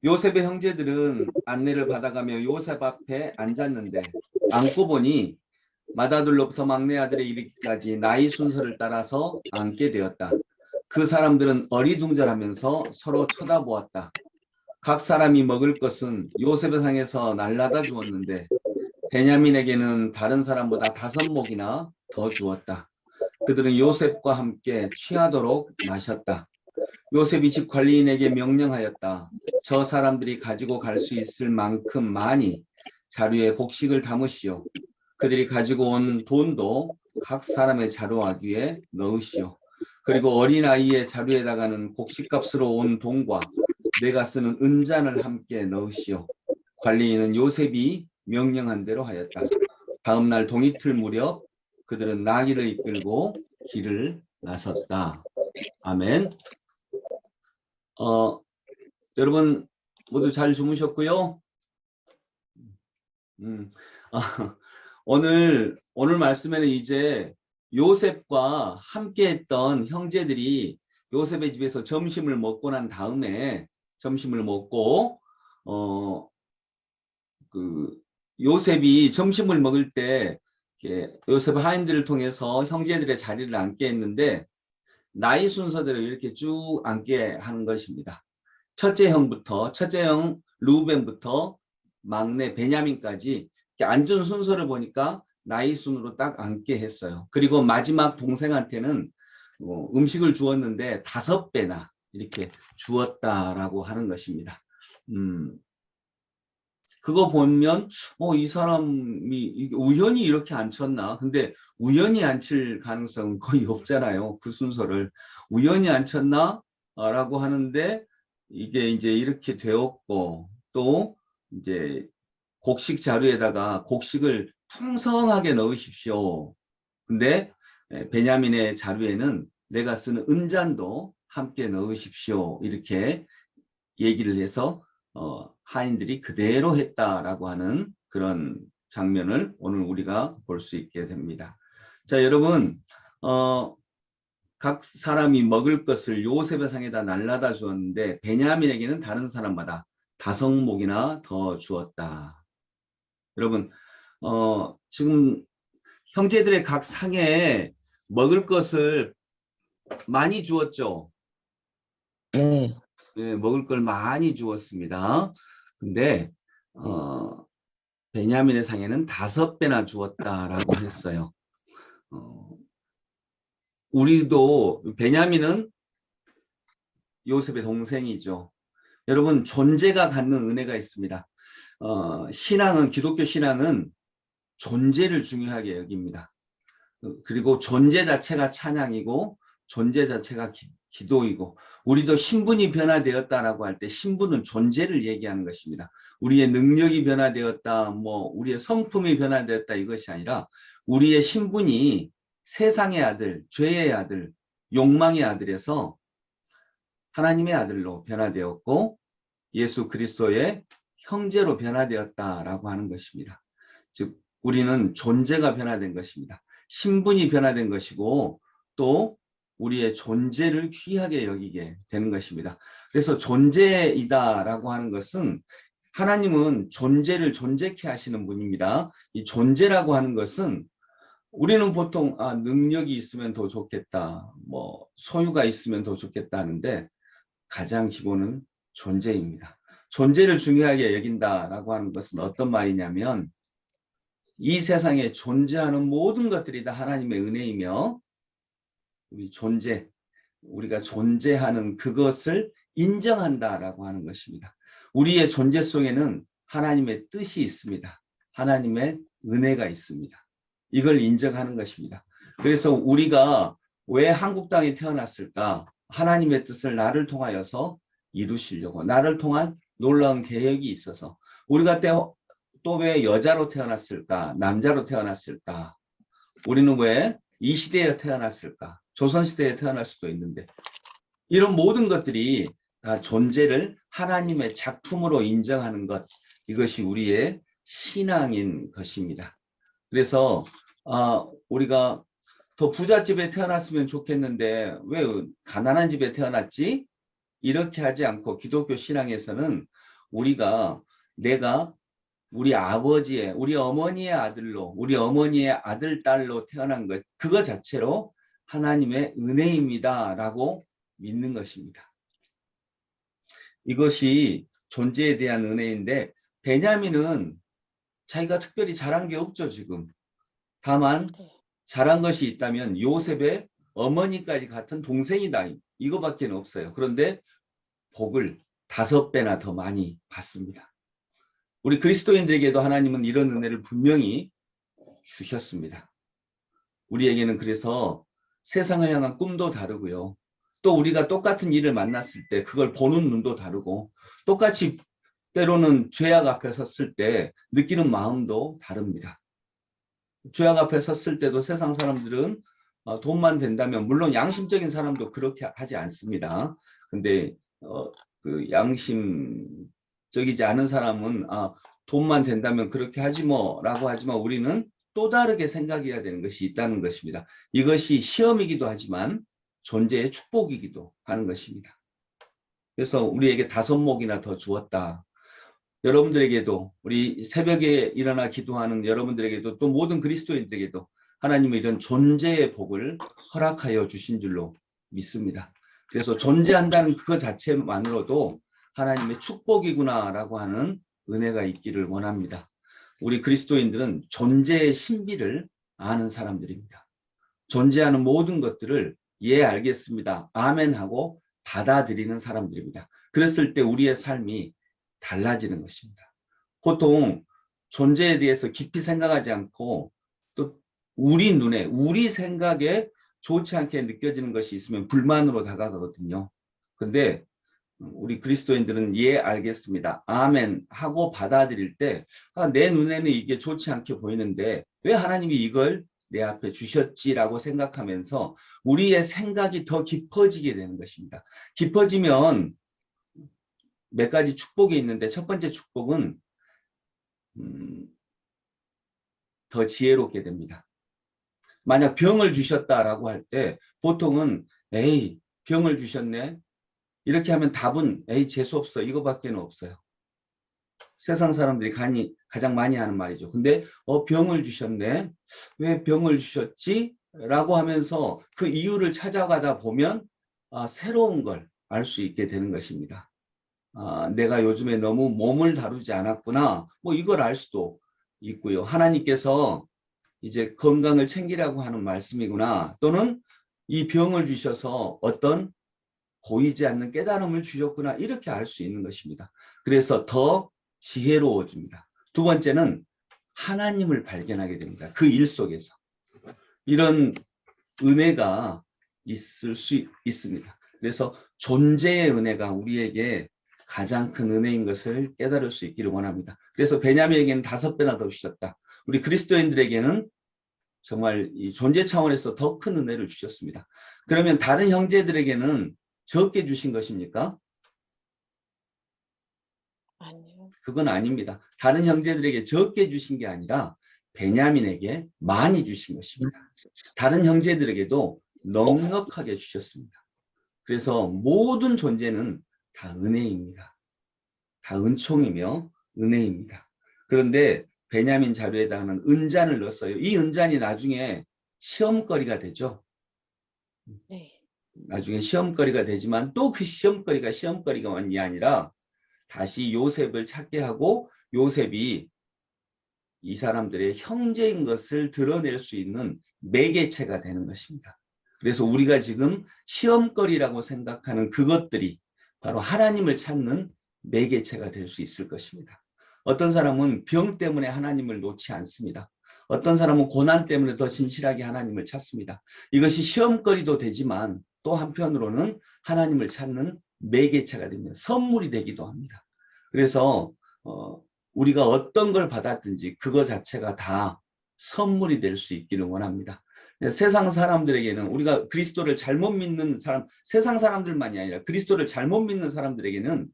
요셉의 형제들은 안내를 받아가며 요셉 앞에 앉았는데 앉고 보니 맏아들로부터 막내 아들에 이르기까지 나이 순서를 따라서 앉게 되었다. 그 사람들은 어리둥절하면서 서로 쳐다보았다. 각 사람이 먹을 것은 요셉의 상에서 날라다 주었는데 베냐민에게는 다른 사람보다 5목이나 더 주었다. 그들은 요셉과 함께 취하도록 마셨다. 요셉이 집 관리인에게 명령하였다. 저 사람들이 가지고 갈 수 있을 만큼 많이 자루에 곡식을 담으시오. 그들이 가지고 온 돈도 각 사람의 자루아귀에 넣으시오. 그리고 어린아이의 자루에다가는 곡식값으로 온 돈과 내가 쓰는 은잔을 함께 넣으시오. 관리인은 요셉이 명령한 대로 하였다. 다음 날 동이틀 무렵 그들은 나귀를 이끌고 길을 나섰다. 아멘. 여러분 모두 잘 주무셨고요. 오늘 말씀에는 이제 요셉과 함께했던 형제들이 요셉의 집에서 점심을 먹고 난 다음에 점심을 먹고 요셉이 점심을 먹을 때 요셉 하인들을 통해서 형제들의 자리를 앉게 했는데 나이 순서대로 이렇게 쭉 앉게 하는 것입니다. 첫째 형 루벤부터 막내 베냐민까지 앉은 순서를 보니까 나이 순으로 딱 앉게 했어요. 그리고 마지막 동생한테는 음식을 주었는데 5배나 이렇게 주었다라고 하는 것입니다. 그거 보면 이 사람이 우연히 이렇게 앉혔나? 근데 우연히 앉힐 가능성은 거의 없잖아요. 그 순서를 우연히 앉혔나? 라고 하는데 이게 이제 이렇게 되었고 또 이제 곡식 자루에다가 곡식을 풍성하게 넣으십시오. 근데 베냐민의 자루에는 내가 쓰는 은잔도 함께 넣으십시오. 이렇게 얘기를 해서 하인들이 그대로 했다라고 하는 그런 장면을 오늘 우리가 볼 수 있게 됩니다. 자, 여러분 각 사람이 먹을 것을 요셉의 상에다 날라다 주었는데 베냐민에게는 다른 사람마다 5목이나 더 주었다. 여러분 지금 형제들의 각 상에 먹을 것을 많이 주었죠. 네. 네, 먹을 걸 많이 주었습니다. 근데 베냐민의 상에는 5배나 주었다라고 했어요. 우리도 베냐민은 요셉의 동생이죠. 여러분 존재가 갖는 은혜가 있습니다. 기독교 신앙은 존재를 중요하게 여깁니다. 그리고 존재 자체가 찬양이고 존재 자체가 기도이고 우리도 신분이 변화되었다라고 할 때 신분은 존재를 얘기하는 것입니다. 우리의 능력이 변화되었다, 우리의 성품이 변화되었다 이것이 아니라 우리의 신분이 세상의 아들, 죄의 아들, 욕망의 아들에서 하나님의 아들로 변화되었고 예수 그리스도의 형제로 변화되었다라고 하는 것입니다. 즉 우리는 존재가 변화된 것입니다. 신분이 변화된 것이고 또 우리의 존재를 귀하게 여기게 되는 것입니다. 그래서 존재이다라고 하는 것은 하나님은 존재를 존재케 하시는 분입니다. 이 존재라고 하는 것은 우리는 보통 능력이 있으면 더 좋겠다, 소유가 있으면 더 좋겠다 하는데 가장 기본은 존재입니다. 존재를 중요하게 여긴다라고 하는 것은 어떤 말이냐면 이 세상에 존재하는 모든 것들이 다 하나님의 은혜이며 우리가 존재하는 그것을 인정한다라고 하는 것입니다. 우리의 존재 속에는 하나님의 뜻이 있습니다. 하나님의 은혜가 있습니다. 이걸 인정하는 것입니다. 그래서 우리가 왜 한국 땅에 태어났을까? 하나님의 뜻을 나를 통하여서 이루시려고 나를 통한 놀라운 계획이 있어서 우리가 또 왜 여자로 태어났을까? 남자로 태어났을까? 우리는 왜 이 시대에 태어났을까? 조선시대에 태어날 수도 있는데 이런 모든 것들이 다 존재를 하나님의 작품으로 인정하는 것 이것이 우리의 신앙인 것입니다. 그래서 우리가 더 부잣집에 태어났으면 좋겠는데 왜 가난한 집에 태어났지? 이렇게 하지 않고 기독교 신앙에서는 내가 우리 아버지의, 우리 어머니의 아들로, 우리 어머니의 아들, 딸로 태어난 것, 그거 자체로 하나님의 은혜입니다라고 믿는 것입니다. 이것이 존재에 대한 은혜인데, 베냐민은 자기가 특별히 잘한 게 없죠, 지금. 다만 잘한 것이 있다면 요셉의 어머니까지 같은 동생이다, 이거밖에 없어요. 그런데 복을 5배나 더 많이 받습니다. 우리 그리스도인들에게도 하나님은 이런 은혜를 분명히 주셨습니다. 우리에게는 그래서 세상을 향한 꿈도 다르고요. 또 우리가 똑같은 일을 만났을 때 그걸 보는 눈도 다르고, 똑같이 때로는 죄악 앞에 섰을 때 느끼는 마음도 다릅니다. 죄악 앞에 섰을 때도 세상 사람들은 돈만 된다면, 물론 양심적인 사람도 그렇게 하지 않습니다. 근데 그 양심적이지 않은 사람은 돈만 된다면 그렇게 하지 뭐라고 하지만, 우리는 또 다르게 생각해야 되는 것이 있다는 것입니다. 이것이 시험이기도 하지만 존재의 축복이기도 하는 것입니다. 그래서 우리에게 5목이나 더 주었다. 여러분들에게도, 우리 새벽에 일어나 기도하는 여러분들에게도, 또 모든 그리스도인들에게도 하나님은 이런 존재의 복을 허락하여 주신 줄로 믿습니다. 그래서 존재한다는 그것 자체만으로도 하나님의 축복이구나라고 하는 은혜가 있기를 원합니다. 우리 그리스도인들은 존재의 신비를 아는 사람들입니다. 존재하는 모든 것들을 예, 알겠습니다, 아멘 하고 받아들이는 사람들입니다. 그랬을 때 우리의 삶이 달라지는 것입니다. 보통 존재에 대해서 깊이 생각하지 않고 또 우리 눈에, 우리 생각에 좋지 않게 느껴지는 것이 있으면 불만으로 다가가거든요. 근데 우리 그리스도인들은 예, 알겠습니다, 아멘 하고 받아들일 때 내 눈에는 이게 좋지 않게 보이는데 왜 하나님이 이걸 내 앞에 주셨지라고 생각하면서 우리의 생각이 더 깊어지게 되는 것입니다. 깊어지면 몇 가지 축복이 있는데, 첫 번째 축복은 더 지혜롭게 됩니다. 만약 병을 주셨다라고 할 때 보통은 에이, 병을 주셨네, 이렇게 하면 답은 에이, 재수없어, 이거밖에 없어요. 세상 사람들이 가장 많이 하는 말이죠. 근데 병을 주셨네, 왜 병을 주셨지? 라고 하면서 그 이유를 찾아가다 보면 새로운 걸 알 수 있게 되는 것입니다. 내가 요즘에 너무 몸을 다루지 않았구나, 뭐 이걸 알 수도 있고요. 하나님께서 이제 건강을 챙기라고 하는 말씀이구나, 또는 이 병을 주셔서 어떤 보이지 않는 깨달음을 주셨구나, 이렇게 알 수 있는 것입니다. 그래서 더 지혜로워집니다. 두 번째는 하나님을 발견하게 됩니다. 그 일 속에서 이런 은혜가 있을 수 있습니다. 그래서 존재의 은혜가 우리에게 가장 큰 은혜인 것을 깨달을 수 있기를 원합니다. 그래서 베냐민에게는 5배나 더 주셨다. 우리 그리스도인들에게는 정말 이 존재 차원에서 더 큰 은혜를 주셨습니다. 그러면 다른 형제들에게는 적게 주신 것입니까? 아니요. 그건 아닙니다. 다른 형제들에게 적게 주신 게 아니라 베냐민에게 많이 주신 것입니다. 다른 형제들에게도 넉넉하게 주셨습니다. 그래서 모든 존재는 다 은혜입니다. 다 은총이며 은혜입니다. 그런데 베냐민 자료에다가는 은잔을 넣었어요. 이 은잔이 나중에 시험거리가 되죠. 네. 나중에 시험거리가 되지만 또 그 시험거리가 아니라 다시 요셉을 찾게 하고, 요셉이 이 사람들의 형제인 것을 드러낼 수 있는 매개체가 되는 것입니다. 그래서 우리가 지금 시험거리라고 생각하는 그것들이 바로 하나님을 찾는 매개체가 될 수 있을 것입니다. 어떤 사람은 병 때문에 하나님을 놓지 않습니다. 어떤 사람은 고난 때문에 더 진실하게 하나님을 찾습니다. 이것이 시험거리도 되지만 또 한편으로는 하나님을 찾는 매개체가 되면 선물이 되기도 합니다. 그래서 우리가 어떤 걸 받았든지 그거 자체가 다 선물이 될 수 있기를 원합니다. 세상 사람들에게는, 우리가 그리스도를 잘못 믿는 사람, 세상 사람들만이 아니라 그리스도를 잘못 믿는 사람들에게는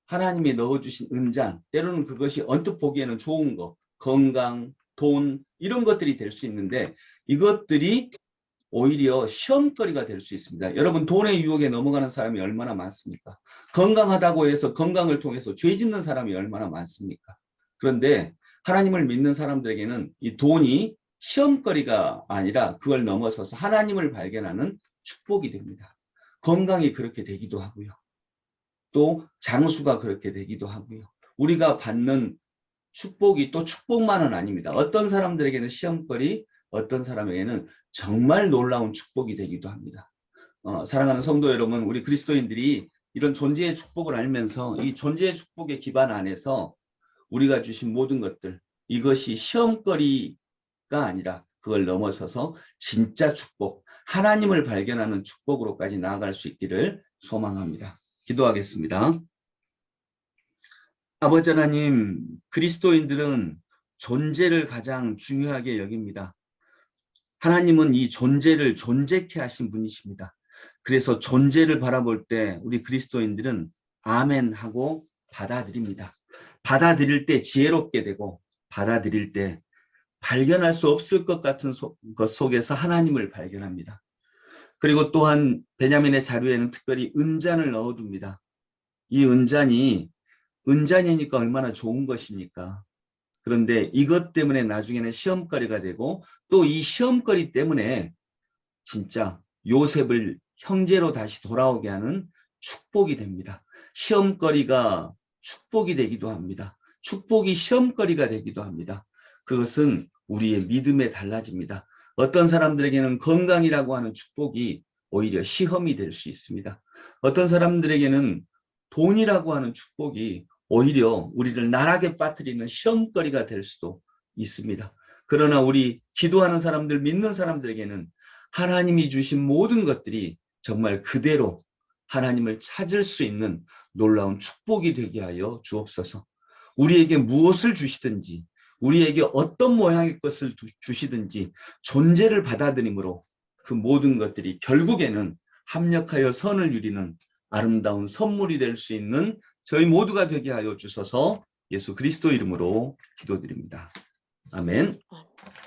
하나님이 넣어주신 은잔, 때로는 그것이 언뜻 보기에는 좋은 거, 건강, 돈, 이런 것들이 될 수 있는데, 이것들이 오히려 시험거리가 될 수 있습니다. 여러분, 돈의 유혹에 넘어가는 사람이 얼마나 많습니까? 건강하다고 해서 건강을 통해서 죄 짓는 사람이 얼마나 많습니까? 그런데 하나님을 믿는 사람들에게는 이 돈이 시험거리가 아니라 그걸 넘어서서 하나님을 발견하는 축복이 됩니다. 건강이 그렇게 되기도 하고요. 또 장수가 그렇게 되기도 하고요. 우리가 받는 축복이 또 축복만은 아닙니다. 어떤 사람들에게는 시험거리, 어떤 사람에게는 정말 놀라운 축복이 되기도 합니다. 사랑하는 성도 여러분, 우리 그리스도인들이 이런 존재의 축복을 알면서 이 존재의 축복의 기반 안에서 우리가 주신 모든 것들, 이것이 시험거리가 아니라 그걸 넘어서서 진짜 축복, 하나님을 발견하는 축복으로까지 나아갈 수 있기를 소망합니다. 기도하겠습니다. 아버지 하나님, 그리스도인들은 존재를 가장 중요하게 여깁니다. 하나님은 이 존재를 존재케 하신 분이십니다. 그래서 존재를 바라볼 때 우리 그리스도인들은 아멘 하고 받아들입니다. 받아들일 때 지혜롭게 되고, 받아들일 때 발견할 수 없을 것 같은 것 속에서 하나님을 발견합니다. 그리고 또한 베냐민의 자료에는 특별히 은잔을 넣어둡니다. 이 은잔이니까 얼마나 좋은 것입니까? 그런데 이것 때문에 나중에는 시험거리가 되고, 또 이 시험거리 때문에 진짜 요셉을 형제로 다시 돌아오게 하는 축복이 됩니다. 시험거리가 축복이 되기도 합니다. 축복이 시험거리가 되기도 합니다. 그것은 우리의 믿음에 달라집니다. 어떤 사람들에게는 건강이라고 하는 축복이 오히려 시험이 될 수 있습니다. 어떤 사람들에게는 돈이라고 하는 축복이 오히려 우리를 나락에 빠뜨리는 시험거리가 될 수도 있습니다. 그러나 우리 기도하는 사람들, 믿는 사람들에게는 하나님이 주신 모든 것들이 정말 그대로 하나님을 찾을 수 있는 놀라운 축복이 되게 하여 주옵소서. 우리에게 무엇을 주시든지, 우리에게 어떤 모양의 것을 주시든지 존재를 받아들임으로 그 모든 것들이 결국에는 합력하여 선을 이루는 아름다운 선물이 될 수 있는 저희 모두가 되게 하여 주셔서 예수 그리스도 이름으로 기도드립니다. 아멘. 아멘.